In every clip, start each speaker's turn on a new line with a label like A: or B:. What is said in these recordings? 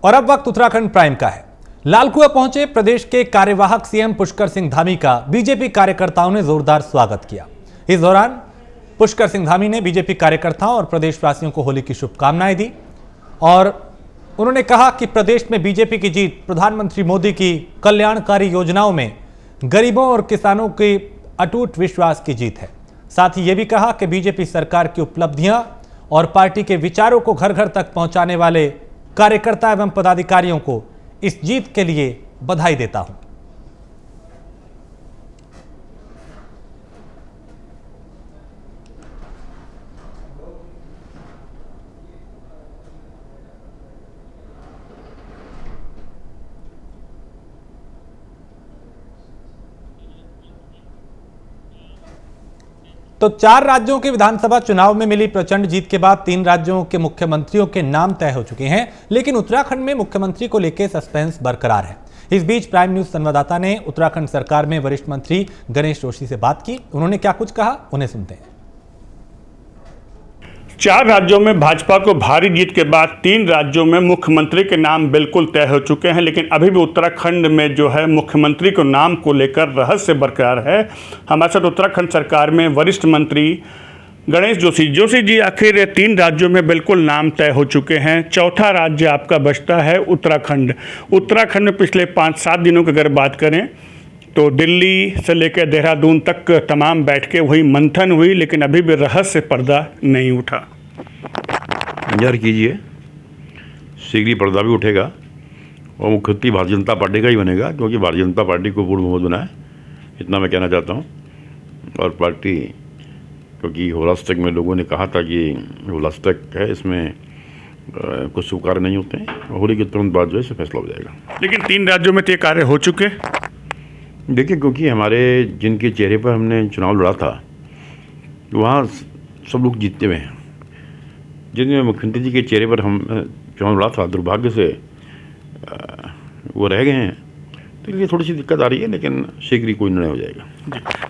A: और अब वक्त उत्तराखंड प्राइम का है। लालकुआं पहुंचे प्रदेश के कार्यवाहक सीएम पुष्कर सिंह धामी का बीजेपी कार्यकर्ताओं ने जोरदार स्वागत किया। इस दौरान पुष्कर सिंह धामी ने बीजेपी कार्यकर्ताओं और प्रदेशवासियों को होली की शुभकामनाएं दी और उन्होंने कहा कि प्रदेश में बीजेपी की जीत प्रधानमंत्री मोदी की कल्याणकारी योजनाओं में गरीबों और किसानों के अटूट विश्वास की जीत है। साथ ही यह भी कहा कि बीजेपी सरकार की उपलब्धियां और पार्टी के विचारों को घर घर तक पहुंचाने वाले कार्यकर्ता एवं पदाधिकारियों को इस जीत के लिए बधाई देता हूं। तो 4 राज्यों के विधानसभा चुनाव में मिली प्रचंड जीत के बाद 3 राज्यों के मुख्यमंत्रियों के नाम तय हो चुके हैं, लेकिन उत्तराखंड में मुख्यमंत्री को लेकर सस्पेंस बरकरार है। इस बीच प्राइम न्यूज संवाददाता ने उत्तराखंड सरकार में वरिष्ठ मंत्री गणेश जोशी से बात की। उन्होंने क्या कुछ कहा, उन्हें सुनते हैं।
B: 4 राज्यों में भाजपा को भारी जीत के बाद 3 राज्यों में मुख्यमंत्री के नाम बिल्कुल तय हो चुके हैं, लेकिन अभी भी उत्तराखंड में जो है मुख्यमंत्री को नाम को लेकर रहस्य बरकरार है। हमारे साथ उत्तराखंड सरकार में वरिष्ठ मंत्री गणेश जोशी जी, आखिर 3 राज्यों में बिल्कुल नाम तय हो चुके हैं, चौथा राज्य आपका बचता है उत्तराखंड। उत्तराखंड में पिछले 5-7 दिनों की अगर बात करें तो दिल्ली से लेकर देहरादून तक तमाम बैठकें हुई, मंथन हुई, लेकिन अभी भी रहस्य पर्दा नहीं उठा।
C: इंतजार कीजिए, शीघ्र ही पर्दा भी उठेगा और मुख्यमंत्री भारतीय जनता पार्टी का ही बनेगा, क्योंकि भारतीय जनता पार्टी को पूर्ण बहुमत बना है, इतना मैं कहना चाहता हूँ। और पार्टी, क्योंकि होलास्टक में लोगों ने कहा था कि होलास्टक है, इसमें कुछ शुभ कार्य नहीं होते हैं, होली के तुरंत बाद जो है फैसला हो जाएगा।
B: लेकिन 3 राज्यों में तो ये कार्य हो चुके।
C: देखिए, क्योंकि हमारे जिनके चेहरे पर हमने चुनाव लड़ा था वहाँ सब लोग जीतते हुए हैं। जिन मुख्यमंत्री जी के चेहरे पर हम चुनाव लड़ा था, दुर्भाग्य से वो रह गए हैं, तो इसलिए थोड़ी सी दिक्कत आ रही है, लेकिन शीघ्र ही कोई निर्णय हो जाएगा।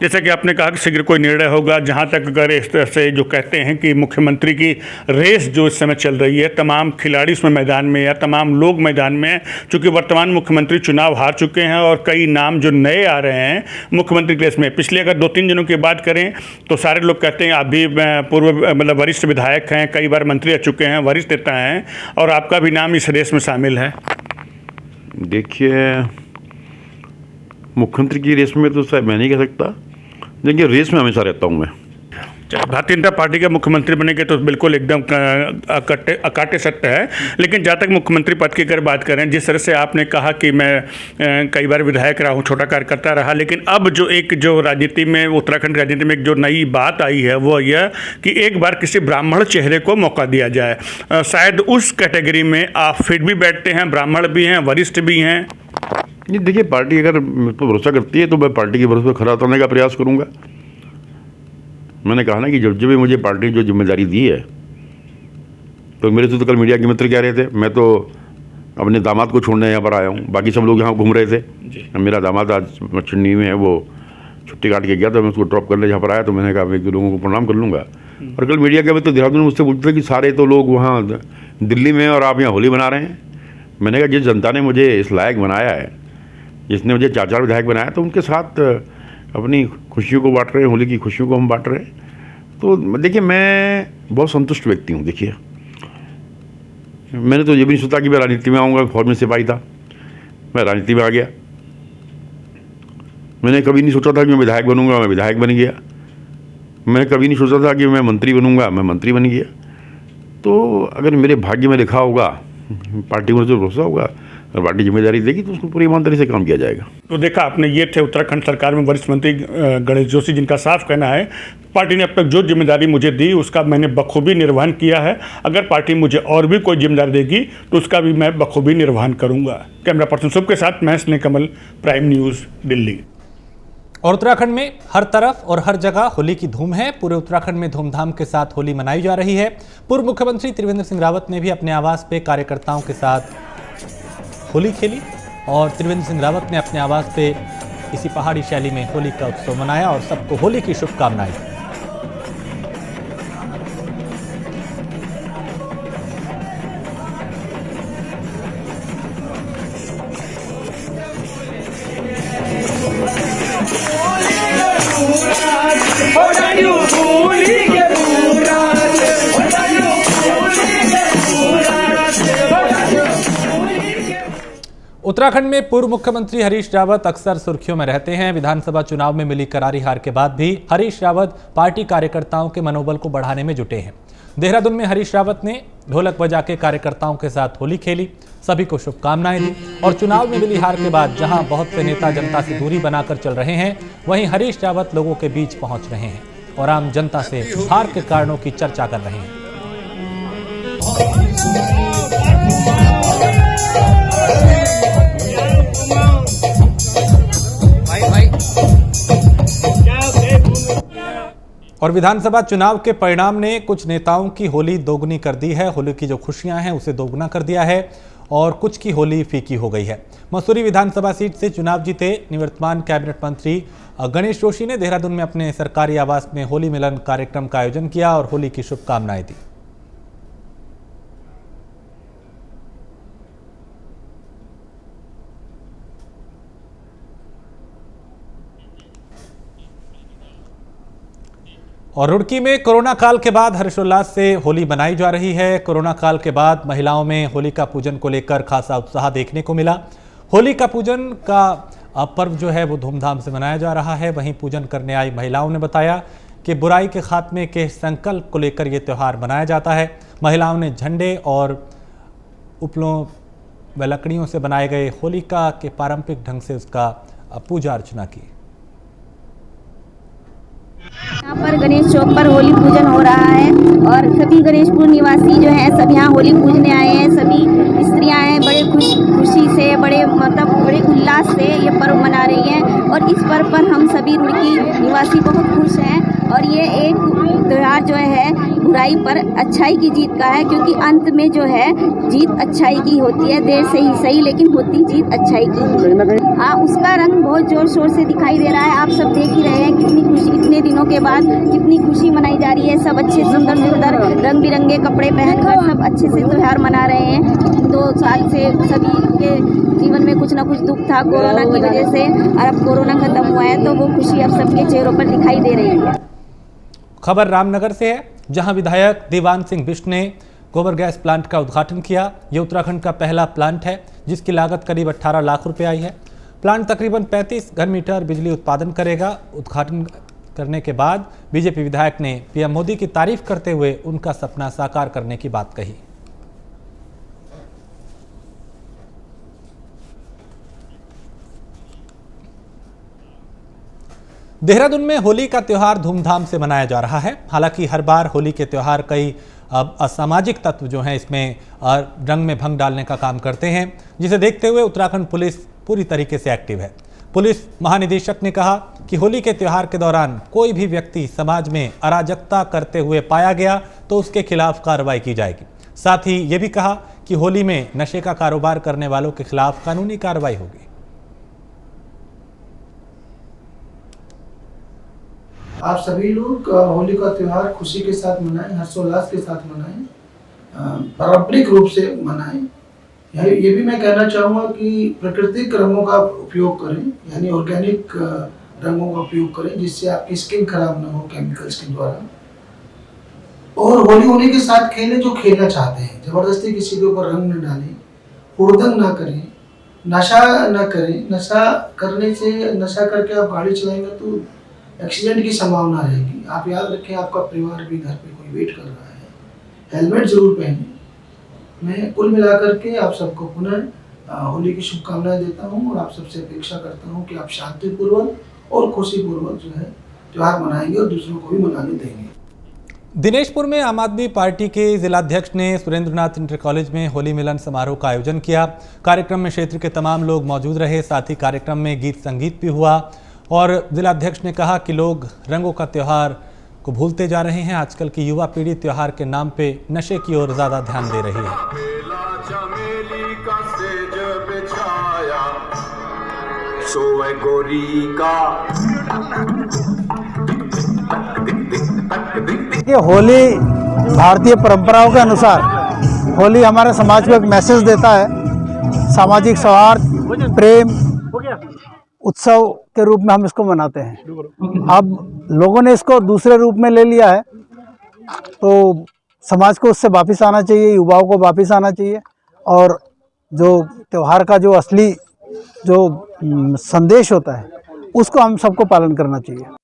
B: जैसा कि आपने कहा कि शीघ्र कोई निर्णय होगा। जहां तक अगर इस तरह से जो कहते हैं कि मुख्यमंत्री की रेस जो इस समय चल रही है, तमाम खिलाड़ी इसमें मैदान में या तमाम लोग मैदान में हैं, चूँकि वर्तमान मुख्यमंत्री चुनाव हार चुके हैं और कई नाम जो नए आ रहे हैं मुख्यमंत्री की रेस में। पिछले अगर 2-3 दिनों की बात करें तो सारे लोग कहते हैं आप भी पूर्व मतलब वरिष्ठ विधायक हैं, कई बार मंत्री रह चुके हैं, वरिष्ठ नेता हैं, और आपका भी नाम इस रेस में शामिल है।
C: देखिए, मुख्यमंत्री की रेस में तो शायद मैं नहीं कह सकता, लेकिन रेस में हमेशा रहता हूँ मैं।
B: भारतीय जनता पार्टी के मुख्यमंत्री बनेंगे तो बिल्कुल एकदम अकाट्य सत्य है। लेकिन जहाँ तक मुख्यमंत्री पद की अगर बात करें, जिस तरह से आपने कहा कि मैं कई बार विधायक रहा हूँ, छोटा कार्यकर्ता रहा, लेकिन अब जो राजनीति में, उत्तराखंड राजनीति में एक जो नई बात आई है वो यह कि एक बार किसी ब्राह्मण चेहरे को मौका दिया जाए। शायद उस कैटेगरी में आप फिट भी बैठते हैं, ब्राह्मण भी हैं, वरिष्ठ भी हैं।
C: ये देखिए, पार्टी अगर मुझ पर भरोसा करती है तो मैं पार्टी के भरोसे पर खरा उतरने का प्रयास करूँगा। मैंने कहा ना कि जब भी मुझे पार्टी जो जिम्मेदारी दी है, तो मेरे से तो कल मीडिया के मित्र कह रहे थे मैं तो अपने दामाद को छोड़ने यहाँ पर आया हूँ, बाकी सब लोग यहाँ घूम रहे थे। मेरा दामाद आज चुन्नी में है, वो छुट्टी काट के गया था, मैं उसको ड्रॉप करने यहाँ पर आया, तो मैंने कहा मैं लोगों को प्रणाम कर लूँगा। और कल मीडिया के मित्र देहरादून में मुझसे पूछते थे कि सारे तो लोग वहाँ दिल्ली में और आप यहाँ होली मना रहे हैं। मैंने कहा जिस जनता ने मुझे इस लायक बनाया है, जिसने मुझे 4 विधायक बनाया, तो उनके साथ अपनी खुशियों को बांट रहे हैं, होली की खुशियों को हम बांट रहे हैं। तो देखिए, मैं बहुत संतुष्ट व्यक्ति हूँ। देखिए, मैंने तो ये भी नहीं सोचा कि मैं राजनीति में आऊँगा, फौज में सिपाही था, मैं राजनीति में आ गया। मैंने कभी नहीं सोचा था कि मैं विधायक बनूंगा, मैं विधायक बन गया। मैंने कभी नहीं सोचा था कि मैं मंत्री बनूंगा, मैं मंत्री बन गया। तो अगर मेरे भाग्य में लिखा होगा, पार्टी में जो भरोसा होगा, और पार्टी जिम्मेदारी देगी तो उसको पूरी ईमानदारी से काम किया जाएगा।
B: तो देखा आपने, ये थे उत्तराखंड सरकार में वरिष्ठ मंत्री गणेश जोशी, जिनका साफ कहना है पार्टी ने अब तक जो जिम्मेदारी मुझे दी उसका मैंने बखूबी निर्वहन किया है। अगर पार्टी मुझे और भी कोई जिम्मेदारी देगी तो उसका भी मैं बखूबी निर्वहन करूंगा। कैमरा पर्सन शुभ के साथ मैं स्नेह कमल, प्राइम न्यूज़, दिल्ली।
A: और उत्तराखंड में हर तरफ और हर जगह होली की धूम है। पूरे उत्तराखंड में धूमधाम के साथ होली मनाई जा रही है। पूर्व मुख्यमंत्री त्रिवेंद्र सिंह रावत ने भी अपने आवास पे कार्यकर्ताओं के साथ होली खेली और त्रिवेंद्र सिंह रावत ने अपने आवास पे इसी पहाड़ी शैली में होली का उत्सव मनाया और सबको होली की शुभकामनाएं दी। उत्तराखंड में पूर्व मुख्यमंत्री हरीश रावत अक्सर सुर्खियों में रहते हैं। विधानसभा चुनाव में मिली करारी हार के बाद भी हरीश रावत पार्टी कार्यकर्ताओं के मनोबल को बढ़ाने में जुटे हैं। देहरादून में हरीश रावत ने ढोलक बजा के कार्यकर्ताओं के साथ होली खेली, सभी को शुभकामनाएं दी और चुनाव में मिली हार के बाद जहां बहुत से नेता जनता से दूरी बनाकर चल रहे हैं, वहीं हरीश रावत लोगों के बीच पहुंच रहे हैं और आम जनता से हार के कारणों की चर्चा कर रहे हैं। और विधानसभा चुनाव के परिणाम ने कुछ नेताओं की होली दोगुनी कर दी है। होली की जो खुशियां हैं उसे दोगुना कर दिया है और कुछ की होली फीकी हो गई है। मसूरी विधानसभा सीट से चुनाव जीते निवर्तमान कैबिनेट मंत्री गणेश जोशी ने देहरादून में अपने सरकारी आवास में होली मिलन कार्यक्रम का आयोजन किया और होली की शुभकामनाएं दी। और रुड़की में कोरोना काल के बाद हर्षोल्लास से होली मनाई जा रही है। कोरोना काल के बाद महिलाओं में होली का पूजन को लेकर खासा उत्साह देखने को मिला। होली का पूजन का पर्व जो है वो धूमधाम से मनाया जा रहा है। वहीं पूजन करने आई महिलाओं ने बताया कि बुराई के खात्मे के संकल्प को लेकर ये त्यौहार मनाया जाता है। महिलाओं ने झंडे और उपलों व लकड़ियों से बनाए गए होलिका के पारंपरिक ढंग से उसका पूजा अर्चना की।
D: यहाँ पर गणेश चौक पर होली पूजन हो रहा है और सभी गणेशपुर निवासी जो हैं सब यहाँ होली पूजने आए हैं। सभी स्त्रियाँ हैं, बड़े खुशी से बड़े उल्लास से ये पर्व मना रही हैं और इस पर्व पर हम सभी रुड़की निवासी बहुत खुश हैं। और ये एक त्यौहार जो है बुराई पर अच्छाई की जीत का है, क्योंकि अंत में जो है जीत अच्छाई की होती है। देर से ही सही लेकिन होती जीत अच्छाई की। हाँ, उसका रंग बहुत जोर शोर से दिखाई दे रहा है। आप सब देख ही रहे हैं कितनी खुशी, इतने दिनों के बाद कितनी खुशी मनाई जा रही है। सब अच्छे सुंदर रंग बिरंगे कपड़े पहनकर सब अच्छे से त्यौहार मना रहे हैं। 2 साल से सभी के जीवन में कुछ ना कुछ दुख था कोरोना की वजह से, और अब कोरोना खत्म हुआ है तो वो खुशी अब सबके चेहरों पर दिखाई दे रही है।
A: खबर रामनगर से है, जहां विधायक देवान सिंह बिष्ट ने गोबर गैस प्लांट का उद्घाटन किया। यह उत्तराखंड का पहला प्लांट है जिसकी लागत करीब 18 लाख रुपए आई है। प्लांट तकरीबन 35 घन मीटर बिजली उत्पादन करेगा। उद्घाटन करने के बाद बीजेपी विधायक ने पीएम मोदी की तारीफ करते हुए उनका सपना साकार करने की बात कही। देहरादून में होली का त्यौहार धूमधाम से मनाया जा रहा है। हालांकि हर बार होली के त्यौहार कई असामाजिक तत्व जो हैं इसमें रंग में भंग डालने का काम करते हैं, जिसे देखते हुए उत्तराखंड पुलिस पूरी तरीके से एक्टिव है। पुलिस महानिदेशक ने कहा कि होली के त्यौहार के दौरान कोई भी व्यक्ति समाज में अराजकता करते हुए पाया गया तो उसके खिलाफ कार्रवाई की जाएगी। साथ ही ये भी कहा कि होली में नशे का कारोबार करने वालों के खिलाफ कानूनी कार्रवाई होगी।
E: आप सभी लोग होली का त्यौहार खुशी के साथ मनाएं, हर्षोल्लास के साथ मनाएं, पारंपरिक रूप से मनाएं। ये भी मैं कहना चाहूँगा कि प्राकृतिक रंगों का उपयोग करें, यानी ऑर्गेनिक रंगों का उपयोग करें जिससे आपकी स्किन खराब ना हो केमिकल्स के द्वारा। और होली होली के साथ खेलें जो खेलना चाहते हैं। जबरदस्ती किसी के ऊपर रंग न डालें, हुड़दंग ना करें, नशा न करें। नशा करके आप गाड़ी चलाएंगे तो एक्सीडेंट की संभावना रहेगी। आप याद रखें, आपका परिवार भी घर पे कोई वेट कर रहा है। हेलमेट जरूर पहनें। मैं कुल मिलाकर के आप सबको पुनः होली की शुभकामनाएं देता हूं और आप सबसे अपेक्षा करता हूं कि आप शांतिपूर्वक और खुशीपूर्वक जो है त्यौहार मनाएंगे और दूसरों को भी मनाने देंगे।
A: दिनेशपुर में आम आदमी पार्टी के जिलाध्यक्ष ने सुरेंद्रनाथ इंटर कॉलेज में होली मिलन समारोह का आयोजन किया। कार्यक्रम में क्षेत्र के तमाम लोग मौजूद रहे। साथ ही कार्यक्रम में गीत संगीत भी हुआ और जिलाध्यक्ष ने कहा कि लोग रंगों का त्यौहार को भूलते जा रहे हैं। आजकल की युवा पीढ़ी त्यौहार के नाम पे नशे की ओर ज्यादा ध्यान दे रही है।
F: होली भारतीय परंपराओं के अनुसार होली हमारे समाज को एक मैसेज देता है। सामाजिक सौहार्द, प्रेम, उत्सव के रूप में हम इसको मनाते हैं। अब लोगों ने इसको दूसरे रूप में ले लिया है तो समाज को उससे वापस आना चाहिए, युवाओं को वापस आना चाहिए और जो त्यौहार का जो असली जो संदेश होता है उसको हम सबको पालन करना चाहिए।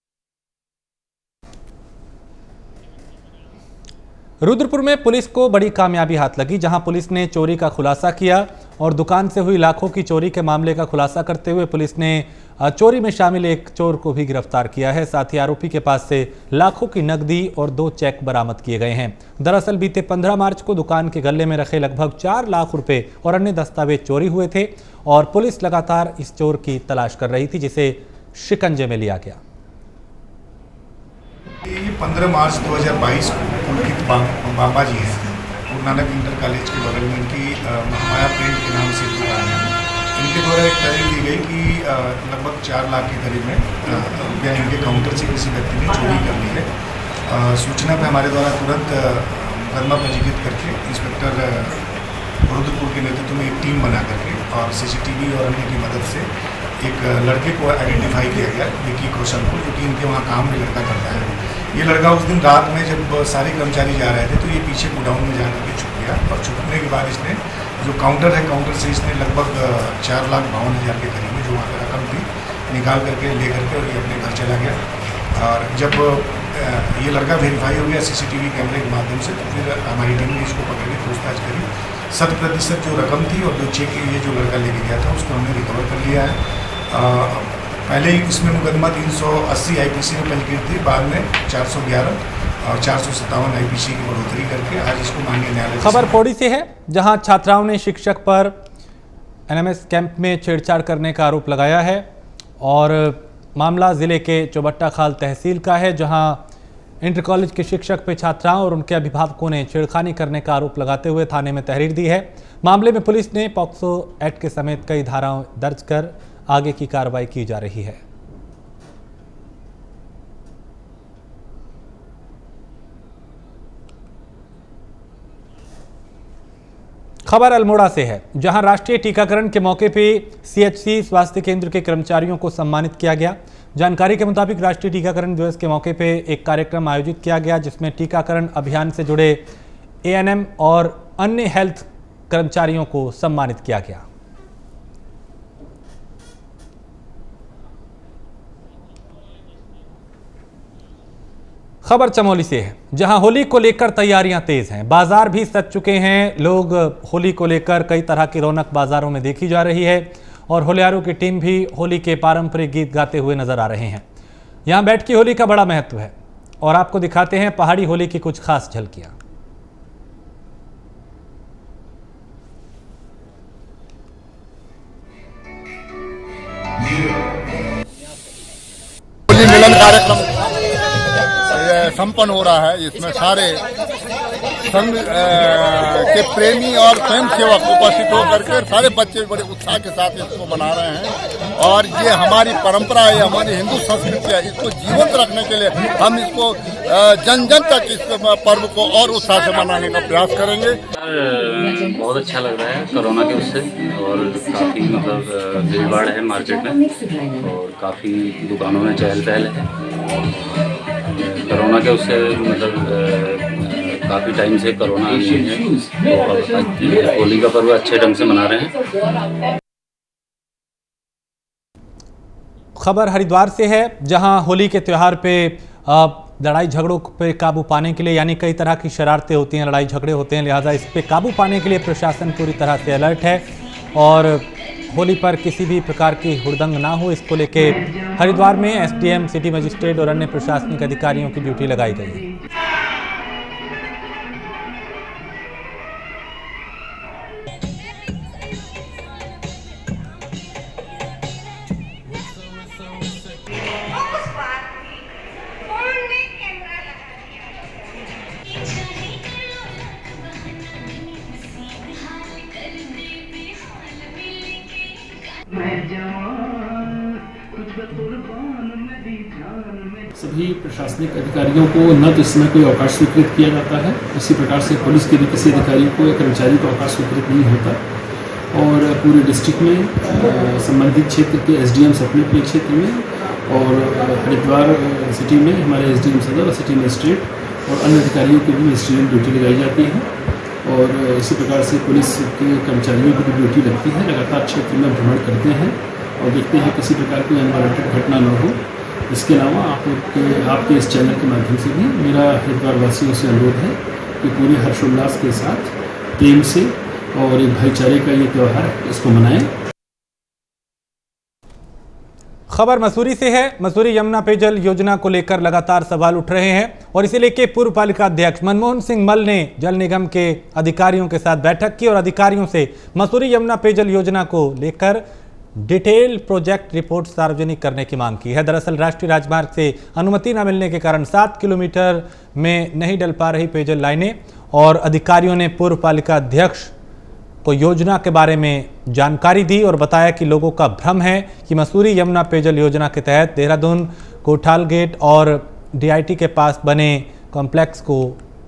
A: रुद्रपुर में पुलिस को बड़ी कामयाबी हाथ लगी, जहां पुलिस ने चोरी का खुलासा किया और दुकान से हुई लाखों की चोरी के मामले का खुलासा करते हुए पुलिस ने चोरी में शामिल एक चोर को भी गिरफ्तार किया है। साथ ही आरोपी के पास से लाखों की नकदी और 2 चेक बरामद किए गए हैं। दरअसल बीते 15 मार्च को दुकान के गल्ले में रखे लगभग 4 लाख रुपए और अन्य दस्तावेज चोरी हुए थे और पुलिस लगातार इस चोर की तलाश कर रही थी, जिसे शिकंजे में लिया गया।
G: ये 15 मार्च 2022 को पुलकित बाबा जी हैं, गुरु नानक इंटर कॉलेज के बगल में इनकी महामाया प्रिंट के नाम से दुकान है। इनके द्वारा एक तहरीर दी गई कि लगभग 4 लाख के करीब में रुपया इनके काउंटर से किसी व्यक्ति ने चोरी कर ली है। सूचना पर हमारे द्वारा तुरंत मुकदमा पंजीकृत करके इंस्पेक्टर रुद्रपुर के नेतृत्व में एक टीम बना करके और CCTV और अन्य की मदद से एक लड़के को आइडेंटिफाई किया गया, विकी कौशल को, जो कि इनके वहाँ काम में लड़का करता है। ये लड़का उस दिन रात में जब सारे कर्मचारी जा रहे थे तो ये पीछे गोडाउन में जाकर के छुप गया और छुपने के बाद इसने जो काउंटर है, काउंटर से इसने लगभग 4,52,000 के करीब में जो वहाँ पर रकम थी निकाल करके ले करके और ये अपने घर चला गया। और जब ये लड़का वेरीफाई हो गया CCTV कैमरे के माध्यम से, तो फिर हमारी टीम ने इसको पकड़ के पूछताछ करी। 100% जो रकम थी और जो चेक ये जो लड़का लेके गया था उसको हमने रिकवर कर लिया है। पहले ही इसमें मुकदमा 380 IPC में पंजीकृत थी, बाद में 411 और 457 IPC की बढ़ोतरी करके आज इसको माननीय न्यायालय।
A: खबर पौड़ी से है, जहां छात्राओं ने शिक्षक पर NMS कैंप में छेड़छाड़ करने का आरोप लगाया है और मामला जिले के चौबट्टा खाल तहसील का है, जहां इंटर कॉलेज के शिक्षक पे छात्राओं और उनके अभिभावकों ने छेड़खानी करने का आरोप लगाते हुए थाने में तहरीर दी है। मामले में पुलिस ने पॉक्सो एक्ट के समेत कई धाराएं दर्ज कर आगे की कार्रवाई की जा रही है। खबर अल्मोड़ा से है, जहां राष्ट्रीय टीकाकरण के मौके पे CHC स्वास्थ्य केंद्र के कर्मचारियों को सम्मानित किया गया। जानकारी के मुताबिक राष्ट्रीय टीकाकरण दिवस के मौके पे एक कार्यक्रम आयोजित किया गया, जिसमें टीकाकरण अभियान से जुड़े ANM और अन्य हेल्थ कर्मचारियों को सम्मानित किया गया। खबर चमोली से है, जहां होली को लेकर तैयारियां तेज हैं। बाजार भी सज चुके हैं। लोग होली को लेकर कई तरह की रौनक बाजारों में देखी जा रही है और होलियारों की टीम भी होली के पारंपरिक गीत गाते हुए नजर आ रहे हैं। यहां बैठकी होली का बड़ा महत्व है और आपको दिखाते हैं पहाड़ी होली की कुछ खास झलकियां।
H: होली मिलन कार्यक्रम संपन्न हो रहा है, जिसमें सारे संघ के प्रेमी और स्वयं सेवक उपस्थित होकर के सारे बच्चे बड़े उत्साह के साथ इसको मना रहे हैं। और ये हमारी परंपरा है, हमारी हिंदू संस्कृति है, इसको जीवंत रखने के लिए हम इसको जन जन तक इस पर्व को और उत्साह से मनाने का प्रयास करेंगे।
I: बहुत अच्छा लग रहा है कोरोना के उससे, और काफ़ी मतलब भीड़ भाड़ है मार्केट में और काफ़ी दुकानों में चहल पहल है। कोरोना के उससे मतलब काफ़ी टाइम से कोरोना नहीं है, तो होली का पर्व अच्छे ढंग से मना रहे हैं।
A: खबर हरिद्वार से है, जहां होली के त्यौहार पे लड़ाई झगड़ों पे काबू पाने के लिए, यानी कई तरह की शरारतें होती हैं, लड़ाई झगड़े होते हैं, लिहाजा इस पे काबू पाने के लिए प्रशासन पूरी तरह से अलर्ट है और होली पर किसी भी प्रकार की हुड़दंग ना हो, इसको लेके हरिद्वार में SDM, सिटी मजिस्ट्रेट और अन्य प्रशासनिक अधिकारियों की ड्यूटी लगाई गई है।
J: सभी प्रशासनिक अधिकारियों को न तो इसमें कोई अवकाश स्वीकृत किया जाता है, उसी प्रकार से पुलिस के भी किसी अधिकारी को या कर्मचारी को अवकाश स्वीकृत नहीं होता। और पूरे डिस्ट्रिक्ट में संबंधित क्षेत्र के SDMs अपने अपने क्षेत्र में और हरिद्वार सिटी में हमारे SDM सदर और सिटी मजिस्ट्रेट और अन्य अधिकारियों की भी मजिस्ट्रियल ड्यूटी लगाई जाती है। और इसी प्रकार से पुलिस के कर्मचारियों की भी ड्यूटी लगती है, लगातार क्षेत्र में भ्रमण करते हैं और देखते हैं किसी प्रकार कोई अनवांटेड घटना न हो। इसके अलावा आपके इस चैनल के माध्यम से भी मेरा हरिद्वार वासियों से अनुरोध है कि पूरे हर्षोल्लास के साथ प्रेम से और एक भाईचारे का ये त्यौहार इसको मनाएं।
A: खबर मसूरी से है। मसूरी यमुना पेयजल योजना को लेकर लगातार सवाल उठ रहे हैं और इसे लेकर पूर्व पालिका अध्यक्ष मनमोहन सिंह मल ने जल निगम के अधिकारियों के साथ बैठक की और अधिकारियों से मसूरी यमुना पेयजल योजना को लेकर डिटेल प्रोजेक्ट रिपोर्ट सार्वजनिक करने की मांग की है। दरअसल राष्ट्रीय राजमार्ग से अनुमति न मिलने के कारण 7 किलोमीटर में नहीं डल पा रही पेयजल लाइनें और अधिकारियों ने पूर्व पालिका अध्यक्ष को योजना के बारे में जानकारी दी और बताया कि लोगों का भ्रम है कि मसूरी यमुना पेयजल योजना के तहत देहरादून कोठाल गेट और डीआईटी के पास बने कॉम्प्लेक्स को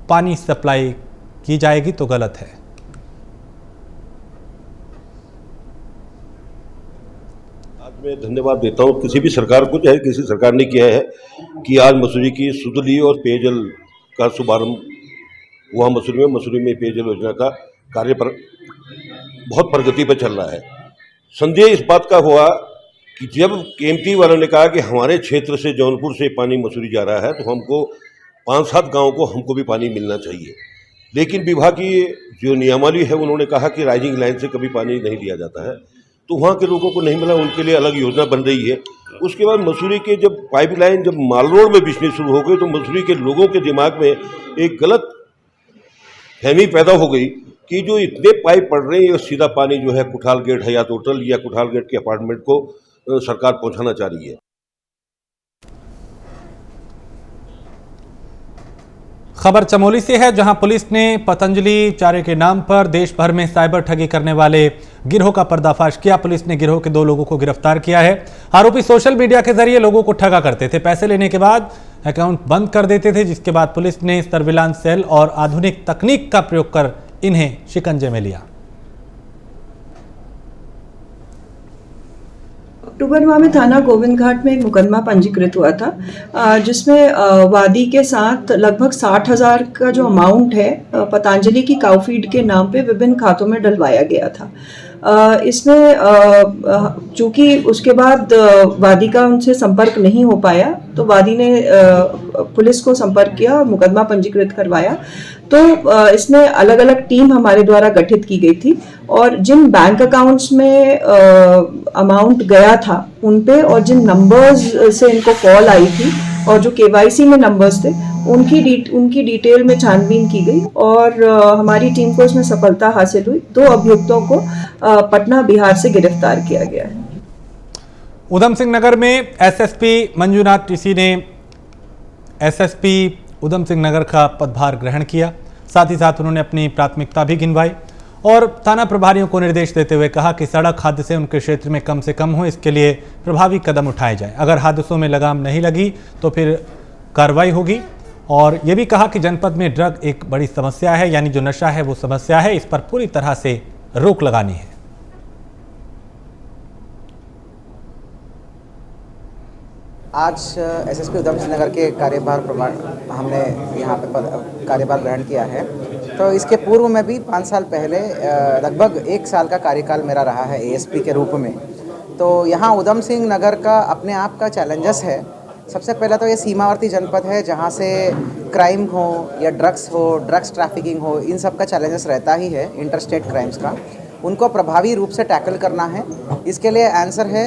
A: पानी सप्लाई की जाएगी तो गलत है।
K: आज मैं धन्यवाद देता हूँ किसी भी सरकार को, चाहे किसी सरकार ने किया है कि आज मसूरी की सुधली और पेयजल का शुभारंभ हुआ। मसूरी में पेयजल योजना का कार्य पर बहुत प्रगति पर चल रहा है। संदेह इस बात का हुआ कि जब केएमटी वालों ने कहा कि हमारे क्षेत्र से जौनपुर से पानी मसूरी जा रहा है तो हमको 5-7 गाँव को हमको भी पानी मिलना चाहिए, लेकिन विभाग की जो नियमावली है उन्होंने कहा कि राइजिंग लाइन से कभी पानी नहीं दिया जाता है, तो वहाँ के लोगों को नहीं मिला, उनके लिए अलग योजना बन रही है। उसके बाद मसूरी के जब पाइपलाइन जब माल रोड में बिजली शुरू हो गई तो मसूरी के लोगों के दिमाग में एक गलत फहमी पैदा हो गई कि जो इतने पाइप पड़ रहे हैं सीधा पानी जो है कुठाल गेट है या होटल या कुठाल गेट के अपार्टमेंट को सरकार पहुंचाना चाह रही है।
A: खबर चमोली से है, जहां पुलिस ने पतंजलि चारे के नाम पर देश भर में साइबर ठगी करने वाले गिरोह का पर्दाफाश किया। पुलिस ने गिरोह के 2 लोगों को गिरफ्तार किया है। आरोपी सोशल मीडिया के जरिए लोगों को ठगा करते थे, पैसे लेने के बाद अकाउंट बंद कर देते थे, जिसके बाद पुलिस ने सर्विलांस सेल और आधुनिक तकनीक का प्रयोग कर इन्हें शिकंजे में लिया।
L: अक्टूबर माह में थाना गोविंद घाट में एक मुकदमा पंजीकृत हुआ था, जिसमें वादी के साथ लगभग 60,000 का जो अमाउंट है पतंजलि की काउफीड के नाम पे विभिन्न खातों में डलवाया गया था। इसमें चूंकि उसके बाद वादी का उनसे संपर्क नहीं हो पाया तो वादी ने पुलिस को संपर्क किया और मुकदमा पंजीकृत करवाया। तो इसमें अलग अलग टीम हमारे द्वारा गठित की गई थी और जिन बैंक अकाउंट्स में अमाउंट गया था उन पे और जिन नंबर्स से इनको कॉल आई थी और जो केवाईसी में नंबर्स थे उनकी डिटेल में छानबीन की गई और हमारी टीम को इसमें सफलता हासिल हुई। 2 अभियुक्तों को पटना बिहार से गिरफ्तार किया गया है।
A: उधम सिंह नगर में एसएसपी मंजुनाथ ऋषि ने एसएसपी उधम सिंह नगर का पदभार ग्रहण किया। साथ ही साथ उन्होंने अपनी प्राथमिकता भी गिनवाई और थाना प्रभारियों को निर्देश देते हुए कहा कि सड़क हादसे उनके क्षेत्र में कम से कम हो, इसके लिए प्रभावी कदम उठाए जाए। अगर हादसों में लगाम नहीं लगी तो फिर कार्रवाई होगी। और ये भी कहा कि जनपद में ड्रग एक बड़ी समस्या है, यानी जो नशा है वो समस्या है, इस पर पूरी तरह से रोक लगानी है।
M: आज एसएसपी उधम सिंह नगर के कार्यभार हमने यहाँ पे कार्यभार ग्रहण किया है। तो इसके पूर्व में भी 5 साल पहले लगभग 1 साल का कार्यकाल मेरा रहा है एएसपी के रूप में। तो यहाँ उधम सिंह नगर का अपने आप का चैलेंजेस है। सबसे पहले तो ये सीमावर्ती जनपद है जहाँ से क्राइम हो या ड्रग्स ट्रैफिकिंग हो, इन सब का चैलेंजेस रहता ही है। इंटरस्टेट क्राइम्स का उनको प्रभावी रूप से टैकल करना है। इसके लिए आंसर है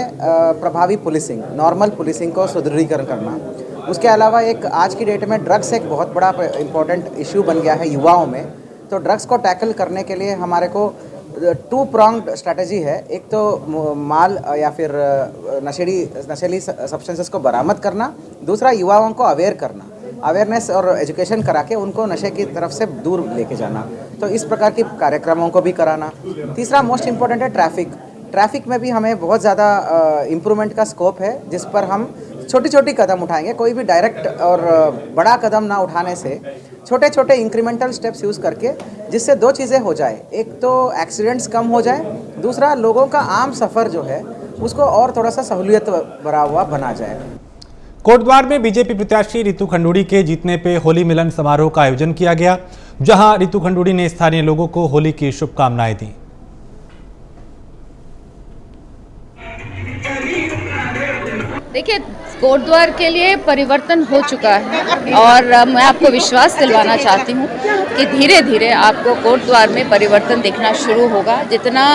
M: प्रभावी पुलिसिंग, नॉर्मल पुलिसिंग को सुदृढ़ीकरण करना। उसके अलावा एक आज की डेट में ड्रग्स एक बहुत बड़ा इम्पोर्टेंट इशू बन गया है युवाओं में। तो ड्रग्स को टैकल करने के लिए हमारे को 2 pronged स्ट्रैटेजी है। एक तो माल या फिर नशेली सब्सटेंसेस को बरामद करना, दूसरा युवाओं को अवेयर करना, अवेयरनेस और एजुकेशन करा के उनको नशे की तरफ से दूर लेके जाना। तो इस प्रकार के कार्यक्रमों को भी कराना। तीसरा मोस्ट इम्पोर्टेंट है ट्रैफिक में भी हमें बहुत ज़्यादा इम्प्रूवमेंट का स्कोप है, जिस पर हम छोटी छोटी कदम उठाएंगे। कोई भी डायरेक्ट और बड़ा कदम ना उठाने से छोटे छोटे इंक्रीमेंटल स्टेप्स यूज़ करके, जिससे 2 चीज़ें हो जाए। एक तो एक्सीडेंट्स कम हो जाए, दूसरा लोगों का आम सफ़र जो है उसको और थोड़ा सा सहूलियत भरा हुआ बना जाए।
A: कोटद्वार में बीजेपी प्रत्याशी रितु खंडूड़ी के जीतने पे होली मिलन समारोह का आयोजन किया गया, जहां रितु खंडूड़ी ने स्थानीय लोगों को होली की शुभकामनाएं दी।
N: देखिए, कोटद्वार के लिए परिवर्तन हो चुका है और मैं आपको विश्वास दिलवाना चाहती हूँ कि धीरे धीरे आपको कोटद्वार में परिवर्तन दिखना शुरू होगा। जितना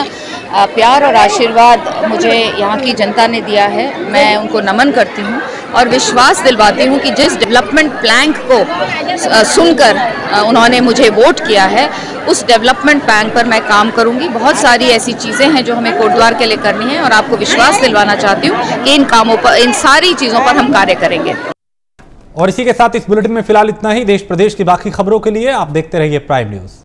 N: प्यार और आशीर्वाद मुझे यहाँ की जनता ने दिया है, मैं उनको नमन करती हूँ और विश्वास दिलवाती हूँ कि जिस डेवलपमेंट प्लान को सुनकर उन्होंने मुझे वोट किया है, उस डेवलपमेंट प्लान पर मैं काम करूंगी। बहुत सारी ऐसी चीज़ें हैं जो हमें कोटद्वार के लिए करनी है और आपको विश्वास दिलवाना चाहती हूँ कि इन कामों पर, इन सारी चीज़ों पर हम कार्य करेंगे।
A: और इसी के साथ इस बुलेटिन में फिलहाल इतना ही। देश प्रदेश की बाकी खबरों के लिए आप देखते रहिए प्राइम न्यूज।